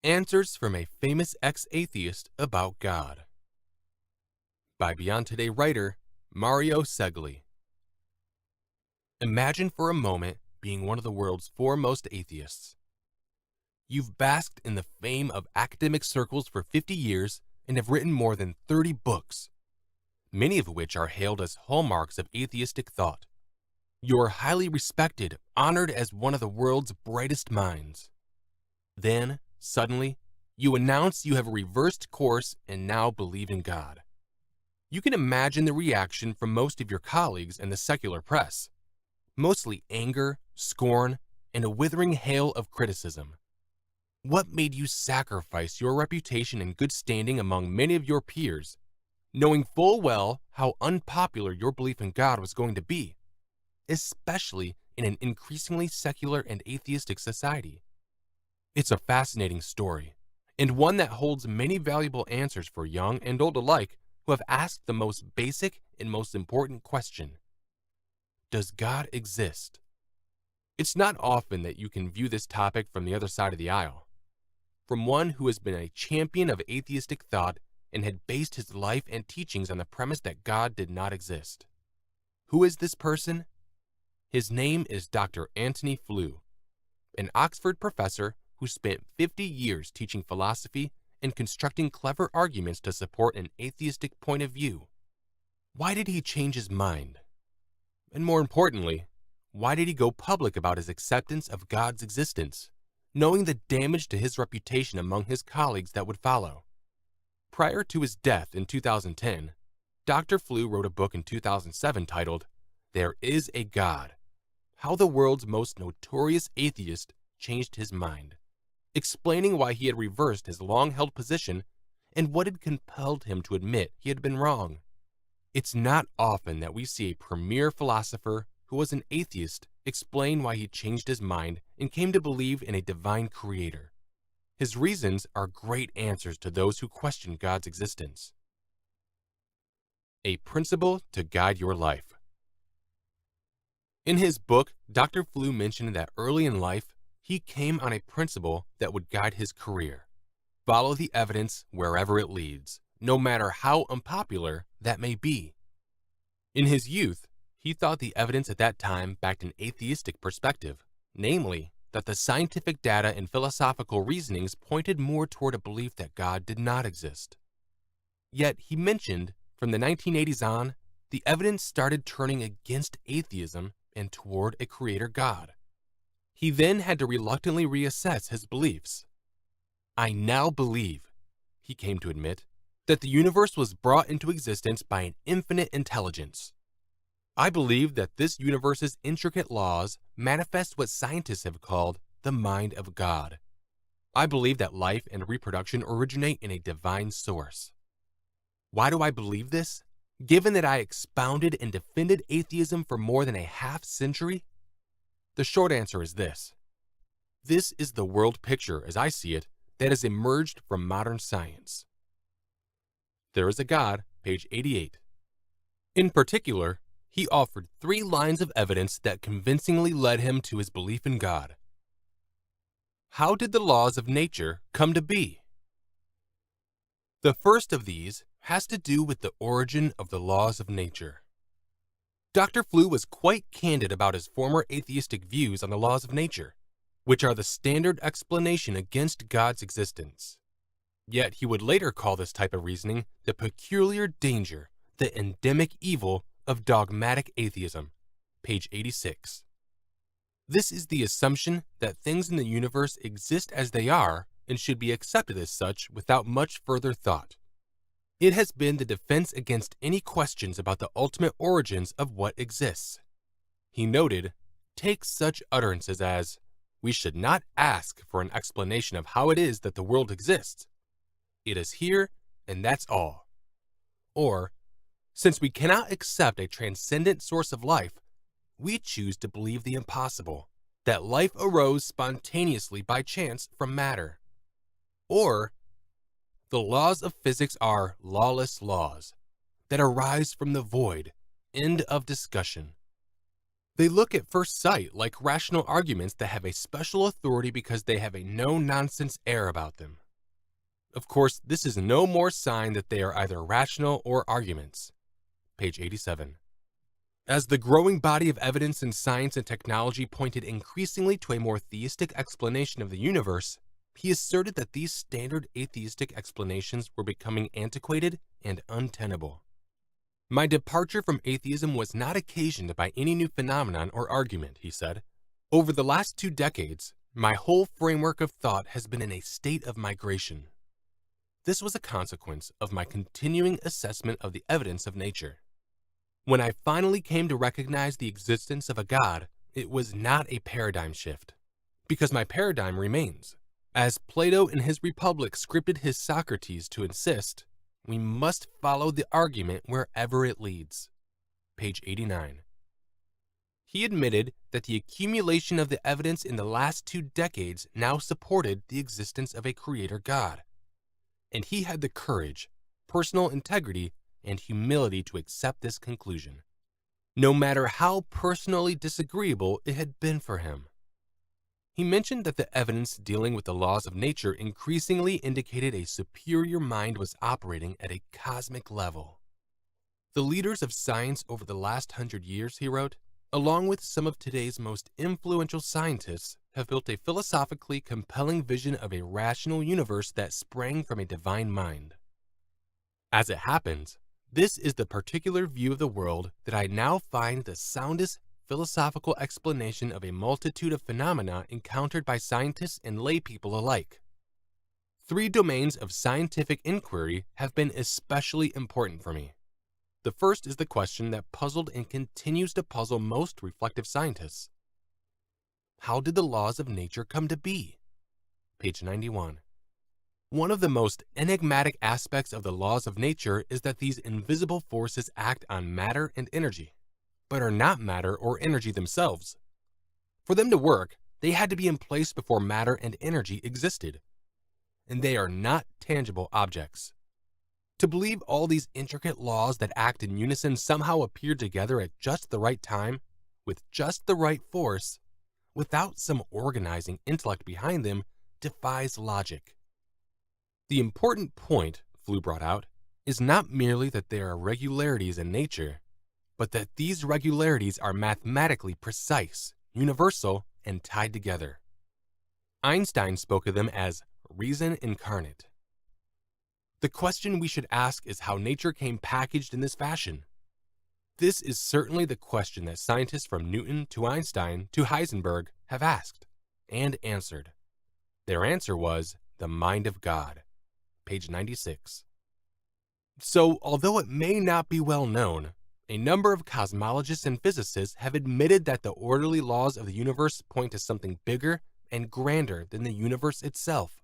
Answers from a Famous Ex-Atheist About God by Beyond Today writer Mario Segli. Imagine for a moment being one of the world's foremost atheists. You've basked in the fame of academic circles for 50 years and have written more than 30 books, many of which are hailed as hallmarks of atheistic thought. You're highly respected, honored as one of the world's brightest minds. Then, suddenly, you announce you have reversed course and now believe in God. You can imagine the reaction from most of your colleagues and the secular press. Mostly anger, scorn, and a withering hail of criticism. What made you sacrifice your reputation and good standing among many of your peers, knowing full well how unpopular your belief in God was going to be, especially in an increasingly secular and atheistic society? It's a fascinating story, and one that holds many valuable answers for young and old alike who have asked the most basic and most important question: does God exist? It's not often that you can view this topic from the other side of the aisle, from one who has been a champion of atheistic thought and had based his life and teachings on the premise that God did not exist. Who is this person? His name is Dr. Antony Flew, an Oxford professor who spent 50 years teaching philosophy and constructing clever arguments to support an atheistic point of view. Why did he change his mind? And more importantly, why did he go public about his acceptance of God's existence, knowing the damage to his reputation among his colleagues that would follow? Prior to his death in 2010, Dr. Flew wrote a book in 2007 titled, "There is a God: How the World's Most Notorious Atheist Changed His Mind," explaining why he had reversed his long-held position and what had compelled him to admit he had been wrong. It's not often that we see a premier philosopher who was an atheist explain why he changed his mind and came to believe in a divine creator. His reasons are great answers to those who question God's existence. A principle to guide your life. In his book, Dr. Flew mentioned that early in life, he came on a principle that would guide his career: follow the evidence wherever it leads, no matter how unpopular that may be. In his youth, he thought the evidence at that time backed an atheistic perspective, namely, that the scientific data and philosophical reasonings pointed more toward a belief that God did not exist. Yet, he mentioned, from the 1980s on, the evidence started turning against atheism and toward a creator God. He then had to reluctantly reassess his beliefs. "I now believe," he came to admit, "that the universe was brought into existence by an infinite intelligence. I believe that this universe's intricate laws manifest what scientists have called the mind of God. I believe that life and reproduction originate in a divine source." Why do I believe this, given that I expounded and defended atheism for more than a half-century? The short answer is this. This is the world picture, as I see it, that has emerged from modern science. There is a God, page 88. In particular, he offered 3 lines of evidence that convincingly led him to his belief in God. How did the laws of nature come to be? The first of these has to do with the origin of the laws of nature. Dr. Flew was quite candid about his former atheistic views on the laws of nature, which are the standard explanation against God's existence. Yet he would later call this type of reasoning the peculiar danger, the endemic evil of dogmatic atheism, page 86. This is the assumption that things in the universe exist as they are and should be accepted as such without much further thought. It has been the defense against any questions about the ultimate origins of what exists. He noted, take such utterances as, "We should not ask for an explanation of how it is that the world exists. It is here, and that's all." Or, "Since we cannot accept a transcendent source of life, we choose to believe the impossible, that life arose spontaneously by chance from matter." Or, "The laws of physics are lawless laws that arise from the void. End of discussion." They look at first sight like rational arguments that have a special authority because they have a no-nonsense air about them. Of course, this is no more sign that they are either rational or arguments. Page 87. As the growing body of evidence in science and technology pointed increasingly to a more theistic explanation of the universe, he asserted that these standard atheistic explanations were becoming antiquated and untenable. My departure from atheism was not occasioned by any new phenomenon or argument, he said. Over the last 2 decades, my whole framework of thought has been in a state of migration. This was a consequence of my continuing assessment of the evidence of nature. When I finally came to recognize the existence of a God, it was not a paradigm shift, because my paradigm remains. As Plato in his Republic scripted his Socrates to insist, we must follow the argument wherever it leads. Page 89. He admitted that the accumulation of the evidence in the last 2 decades now supported the existence of a creator God, and he had the courage, personal integrity, and humility to accept this conclusion, no matter how personally disagreeable it had been for him. He mentioned that the evidence dealing with the laws of nature increasingly indicated a superior mind was operating at a cosmic level. The leaders of science over the last 100 years, he wrote, along with some of today's most influential scientists, have built a philosophically compelling vision of a rational universe that sprang from a divine mind. As it happens, this is the particular view of the world that I now find the soundest philosophical explanation of a multitude of phenomena encountered by scientists and lay people alike. 3 domains of scientific inquiry have been especially important for me. The first is the question that puzzled and continues to puzzle most reflective scientists. How did the laws of nature come to be? Page 91. One of the most enigmatic aspects of the laws of nature is that these invisible forces act on matter and energy, but are not matter or energy themselves. For them to work, they had to be in place before matter and energy existed, and they are not tangible objects. To believe all these intricate laws that act in unison somehow appeared together at just the right time, with just the right force, without some organizing intellect behind them, defies logic. The important point, Flew brought out, is not merely that there are regularities in nature, but that these regularities are mathematically precise, universal, and tied together. Einstein spoke of them as reason incarnate. The question we should ask is how nature came packaged in this fashion. This is certainly the question that scientists from Newton to Einstein to Heisenberg have asked and answered. Their answer was the mind of God. Page 96. So, although it may not be well known, a number of cosmologists and physicists have admitted that the orderly laws of the universe point to something bigger and grander than the universe itself.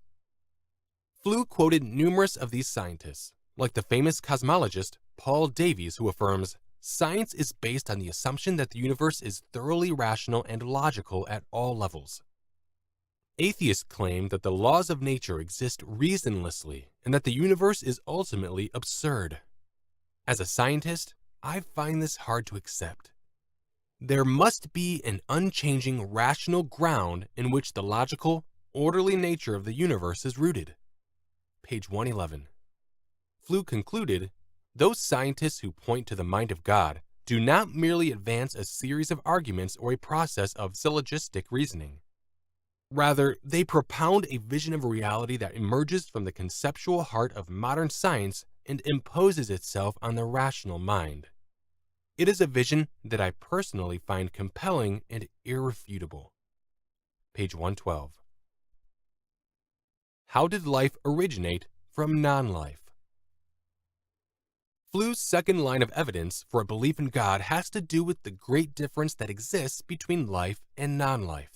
Flew quoted numerous of these scientists, like the famous cosmologist Paul Davies, who affirms, "Science is based on the assumption that the universe is thoroughly rational and logical at all levels." Atheists claim that the laws of nature exist reasonlessly and that the universe is ultimately absurd. As a scientist, I find this hard to accept. There must be an unchanging rational ground in which the logical, orderly nature of the universe is rooted. Page 111. Flew concluded, those scientists who point to the mind of God do not merely advance a series of arguments or a process of syllogistic reasoning. Rather, they propound a vision of reality that emerges from the conceptual heart of modern science and imposes itself on the rational mind. It is a vision that I personally find compelling and irrefutable. Page 112. How did life originate from non-life? Flew's second line of evidence for a belief in God has to do with the great difference that exists between life and non-life.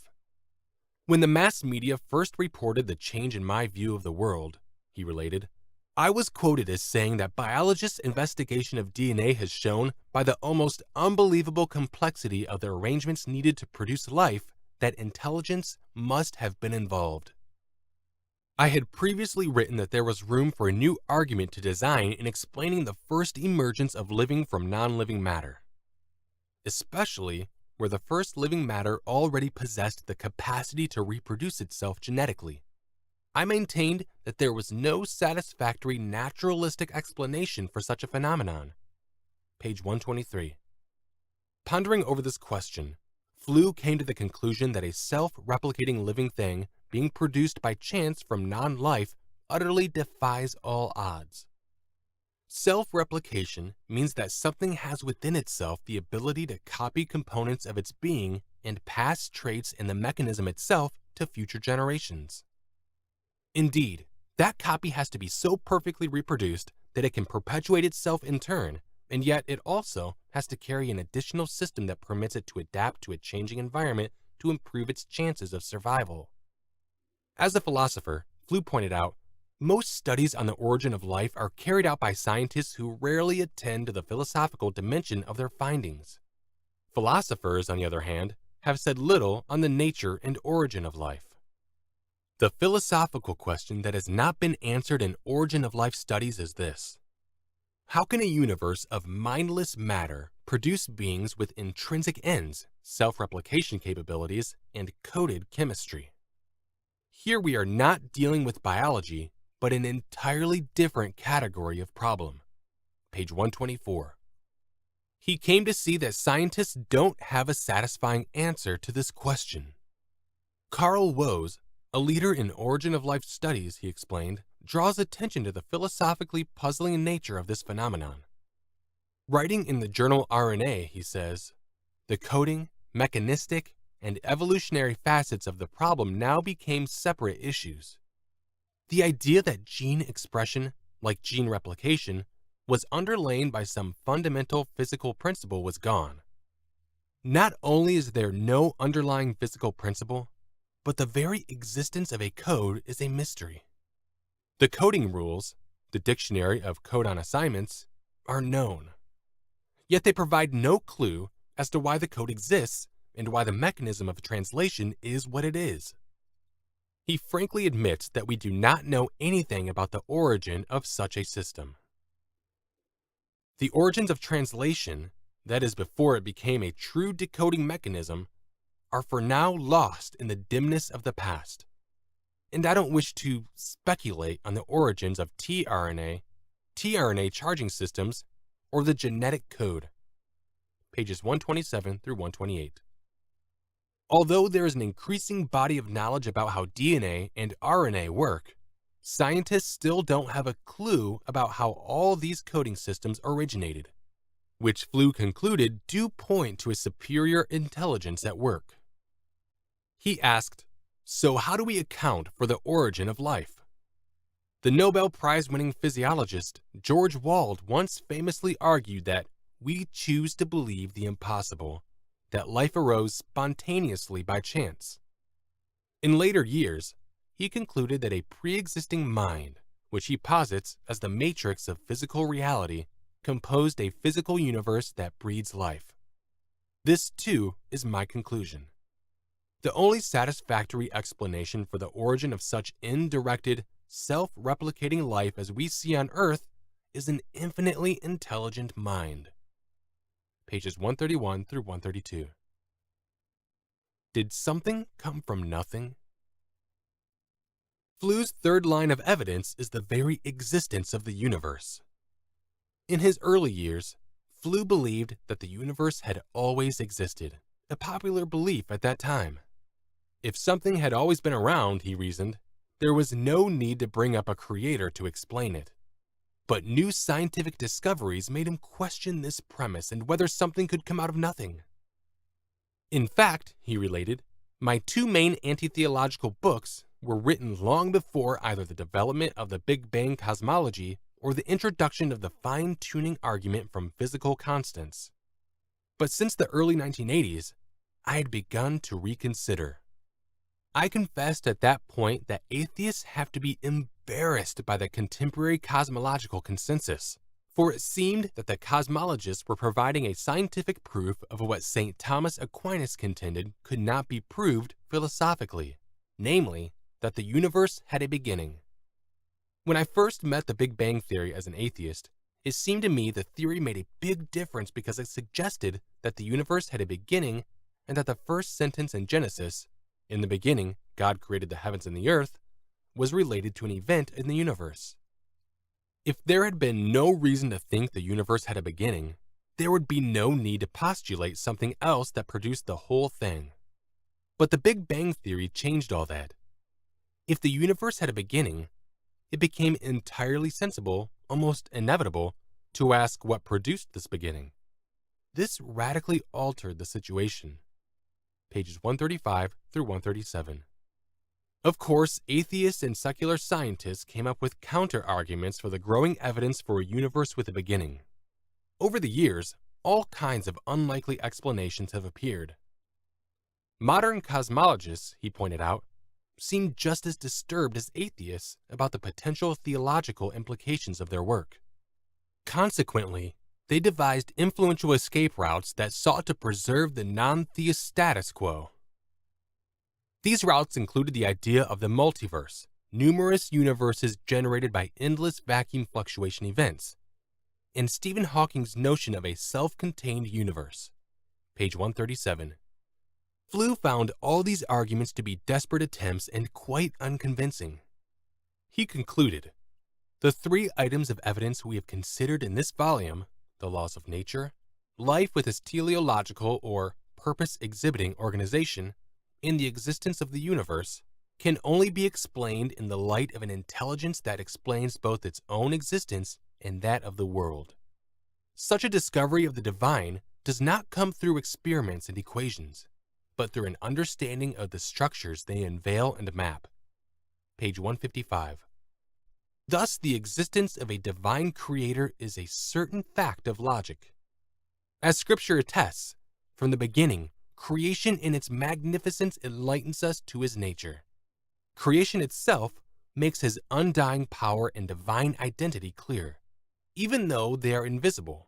When the mass media first reported the change in my view of the world, he related, I was quoted as saying that biologists' investigation of DNA has shown, by the almost unbelievable complexity of the arrangements needed to produce life, that intelligence must have been involved. I had previously written that there was room for a new argument to design in explaining the first emergence of living from non-living matter. Especially, where the first living matter already possessed the capacity to reproduce itself genetically. I maintained that there was no satisfactory naturalistic explanation for such a phenomenon. Page 123. Pondering over this question, Flew came to the conclusion that a self-replicating living thing being produced by chance from non-life utterly defies all odds. Self-replication means that something has within itself the ability to copy components of its being and pass traits in the mechanism itself to future generations. Indeed, that copy has to be so perfectly reproduced that it can perpetuate itself in turn, and yet it also has to carry an additional system that permits it to adapt to a changing environment to improve its chances of survival. As a philosopher, Flew pointed out, most studies on the origin of life are carried out by scientists who rarely attend to the philosophical dimension of their findings. Philosophers, on the other hand, have said little on the nature and origin of life. The philosophical question that has not been answered in origin of life studies is this: how can a universe of mindless matter produce beings with intrinsic ends, self-replication capabilities, and coded chemistry? Here we are not dealing with biology, but an entirely different category of problem. Page 124. He came to see that scientists don't have a satisfying answer to this question. Carl Woese, a leader in origin of life studies, he explained, draws attention to the philosophically puzzling nature of this phenomenon. Writing in the journal RNA, he says, the coding, mechanistic, and evolutionary facets of the problem now became separate issues. The idea that gene expression, like gene replication, was underlain by some fundamental physical principle was gone. Not only is there no underlying physical principle, but the very existence of a code is a mystery. The coding rules, the dictionary of codon assignments, are known. Yet they provide no clue as to why the code exists and why the mechanism of translation is what it is. He frankly admits that we do not know anything about the origin of such a system. The origins of translation, that is before it became a true decoding mechanism, are for now lost in the dimness of the past. And I don't wish to speculate on the origins of tRNA, tRNA charging systems, or the genetic code. Pages 127 through 128. Although there is an increasing body of knowledge about how DNA and RNA work, scientists still don't have a clue about how all these coding systems originated, which Flew concluded do point to a superior intelligence at work. He asked, so how do we account for the origin of life? The Nobel Prize-winning physiologist George Wald once famously argued that we choose to believe the impossible, that life arose spontaneously by chance. In later years, he concluded that a pre-existing mind, which he posits as the matrix of physical reality, composed a physical universe that breeds life. This, too, is my conclusion. The only satisfactory explanation for the origin of such indirected, self-replicating life as we see on Earth is an infinitely intelligent mind. Pages 131 through 132. Did something come from nothing? Flew's third line of evidence is the very existence of the universe. In his early years, Flew believed that the universe had always existed, a popular belief at that time. If something had always been around, he reasoned, there was no need to bring up a creator to explain it. But new scientific discoveries made him question this premise and whether something could come out of nothing. In fact, he related, my two main anti-theological books were written long before either the development of the Big Bang cosmology or the introduction of the fine-tuning argument from physical constants. But since the early 1980s, I had begun to reconsider. I confessed at that point that atheists have to be embarrassed by the contemporary cosmological consensus, for it seemed that the cosmologists were providing a scientific proof of what St. Thomas Aquinas contended could not be proved philosophically, namely, that the universe had a beginning. When I first met the Big Bang theory as an atheist, it seemed to me the theory made a big difference because it suggested that the universe had a beginning and that the first sentence in Genesis, "In the beginning, God created the heavens and the earth," was related to an event in the universe. If there had been no reason to think the universe had a beginning, there would be no need to postulate something else that produced the whole thing. But the Big Bang Theory changed all that. If the universe had a beginning, it became entirely sensible, almost inevitable, to ask what produced this beginning. This radically altered the situation. Pages 135 through 137. Of course, atheists and secular scientists came up with counter-arguments for the growing evidence for a universe with a beginning. Over the years, all kinds of unlikely explanations have appeared. Modern cosmologists, he pointed out, seem just as disturbed as atheists about the potential theological implications of their work. Consequently, they devised influential escape routes that sought to preserve the non-theist status quo. These routes included the idea of the multiverse, numerous universes generated by endless vacuum fluctuation events, and Stephen Hawking's notion of a self-contained universe. Page 137. Flew found all these arguments to be desperate attempts and quite unconvincing. He concluded, "The three items of evidence we have considered in this volume, the laws of nature, life with its teleological or purpose-exhibiting organization, and the existence of the universe, can only be explained in the light of an intelligence that explains both its own existence and that of the world. Such a discovery of the divine does not come through experiments and equations, but through an understanding of the structures they unveil and map." Page 155. Thus, the existence of a divine creator is a certain fact of logic. As Scripture attests, from the beginning, creation in its magnificence enlightens us to his nature. Creation itself makes his undying power and divine identity clear, even though they are invisible,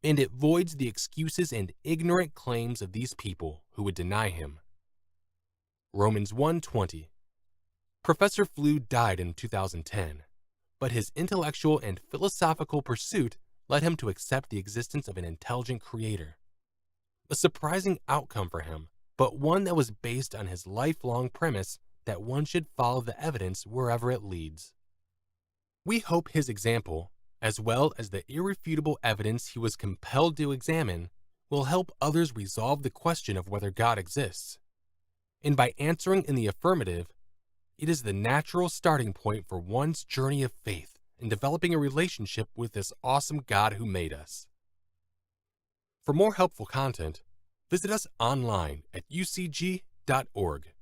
and it voids the excuses and ignorant claims of these people who would deny him. Romans 1:20. Professor Flew died in 2010, but his intellectual and philosophical pursuit led him to accept the existence of an intelligent creator. A surprising outcome for him, but one that was based on his lifelong premise that one should follow the evidence wherever it leads. We hope his example, as well as the irrefutable evidence he was compelled to examine, will help others resolve the question of whether God exists. And by answering in the affirmative, it is the natural starting point for one's journey of faith in developing a relationship with this awesome God who made us. For more helpful content, visit us online at ucg.org.